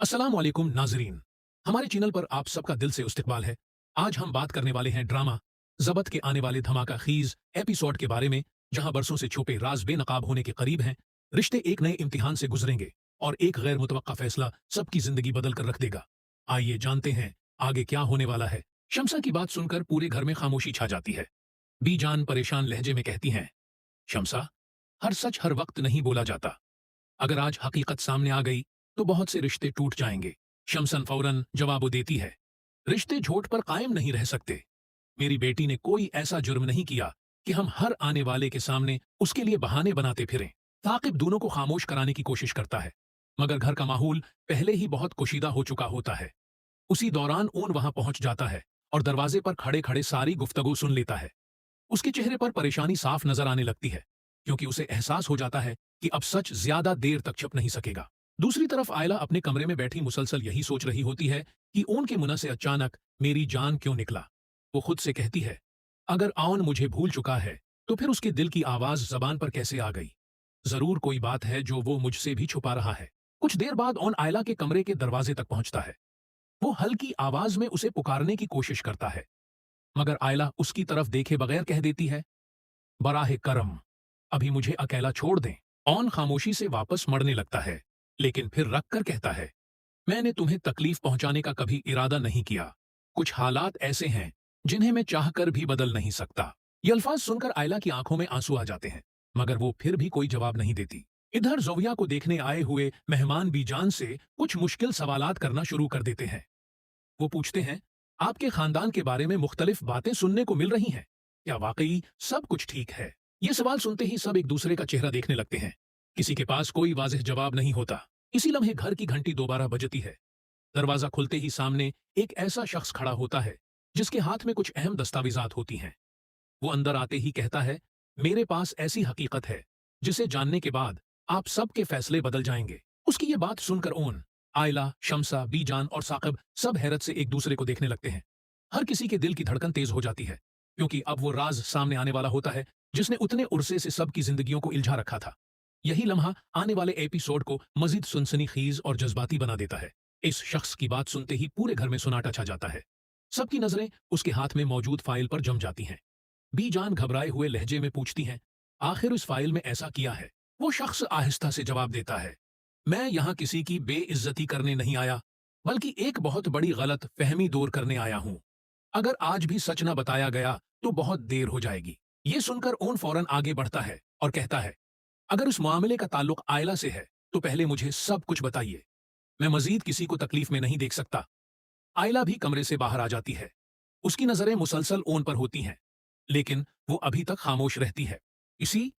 अस्सलाम वालेकुम नाजरीन। हमारे चैनल पर आप सबका दिल से इस्तकबाल है। आज हम बात करने वाले हैं ड्रामा जबत के आने वाले धमाका खीज एपिसोड के बारे में, जहां बरसों से छुपे राज बेनकाब होने के करीब हैं। रिश्ते एक नए इम्तिहान से गुजरेंगे और एक गैर मुतवक्का फैसला सबकी जिंदगी बदल कर रख देगा। आइए जानते हैं आगे क्या होने वाला है। शमसा की बात सुनकर पूरे घर में खामोशी छा जाती है। बीजान परेशान लहजे में कहती हैं, शमसा, हर सच हर वक्त नहीं बोला जाता। अगर आज हकीकत सामने आ गई तो बहुत से रिश्ते टूट जाएंगे। शमसन फौरन जवाब देती है, रिश्ते झूठ पर कायम नहीं रह सकते। मेरी बेटी ने कोई ऐसा जुर्म नहीं किया कि हम हर आने वाले के सामने उसके लिए बहाने बनाते फिरें। ताकिब दोनों को खामोश कराने की कोशिश करता है, मगर घर का माहौल पहले ही बहुत कुशीदा हो चुका होता है। उसी दौरान ओन वहां पहुंच जाता है और दरवाजे पर खड़े खड़े सारी गुफ्तगू सुन लेता है। उसके चेहरे पर परेशानी साफ नजर आने लगती है, क्योंकि उसे एहसास हो जाता है कि अब सच ज्यादा देर तक छुप नहीं सकेगा। दूसरी तरफ आयला अपने कमरे में बैठी मुसलसल यही सोच रही होती है कि ओन के मुंह से अचानक मेरी जान क्यों निकला। वो खुद से कहती है, अगर आउन मुझे भूल चुका है तो फिर उसके दिल की आवाज जबान पर कैसे आ गई। जरूर कोई बात है जो वो मुझसे भी छुपा रहा है। कुछ देर बाद ओन आयला के कमरे के दरवाजे तक पहुंचता है। वो हल्की आवाज में उसे पुकारने की कोशिश करता है, मगर आयला उसकी तरफ देखे बगैर कह देती है, बराहे करम, अभी मुझे अकेला छोड़ दें। ऑन खामोशी से वापस मड़ने लगता है, लेकिन फिर रख कर कहता है, मैंने तुम्हें तकलीफ पहुंचाने का कभी इरादा नहीं किया। कुछ हालात ऐसे हैं जिन्हें मैं चाहकर भी बदल नहीं सकता। ये अल्फाज सुनकर आयला की आंखों में आंसू आ जाते हैं, मगर वो फिर भी कोई जवाब नहीं देती। इधर जोविया को देखने आए हुए मेहमान बीजान से कुछ मुश्किल सवालात करना शुरू कर देते हैं। वो पूछते हैं, आपके खानदान के बारे में मुख्तलिफ बातें सुनने को मिल रही हैं, क्या वाकई सब कुछ ठीक है? ये सवाल सुनते ही सब एक दूसरे का चेहरा देखने लगते हैं। किसी के पास कोई वाज़ेह जवाब नहीं होता। इसी लम्हे घर की घंटी दोबारा बजती है। दरवाजा खुलते ही सामने एक ऐसा शख्स खड़ा होता है जिसके हाथ में कुछ अहम दस्तावेजात होती हैं। वो अंदर आते ही कहता है, मेरे पास ऐसी हकीकत है जिसे जानने के बाद आप सबके फैसले बदल जाएंगे। उसकी ये बात सुनकर ओन, आयला, शमसा, बीजान और साकिब सब हैरत से एक दूसरे को देखने लगते हैं। हर किसी के दिल की धड़कन तेज हो जाती है, क्योंकि अब वो राज सामने आने वाला होता है जिसने उतने उरसे से सबकी जिंदगियों को इल्झा रखा था। यही लम्हा आने वाले एपिसोड को मजीद सनसनीखेज और जज्बाती बना देता है। इस शख्स की बात सुनते ही पूरे घर में सन्नाटा छा जाता है। सबकी नजरें उसके हाथ में मौजूद फाइल पर जम जाती हैं। बीजान घबराए हुए लहजे में पूछती हैं, आखिर उस फाइल में ऐसा किया है? वो शख्स आहिस्ता से जवाब देता है, मैं यहाँ किसी की बेइज्जती करने नहीं आया, बल्कि एक बहुत बड़ी गलत फहमी दूर करने आया हूँ। अगर आज भी सच न बताया गया तो बहुत देर हो जाएगी। ये सुनकर ओन फौरन आगे बढ़ता है और कहता है, अगर उस मामले का ताल्लुक आयला से है तो पहले मुझे सब कुछ बताइए। मैं मजीद किसी को तकलीफ में नहीं देख सकता। आयला भी कमरे से बाहर आ जाती है। उसकी नजरें मुसलसल ओन पर होती हैं, लेकिन वो अभी तक खामोश रहती है। इसी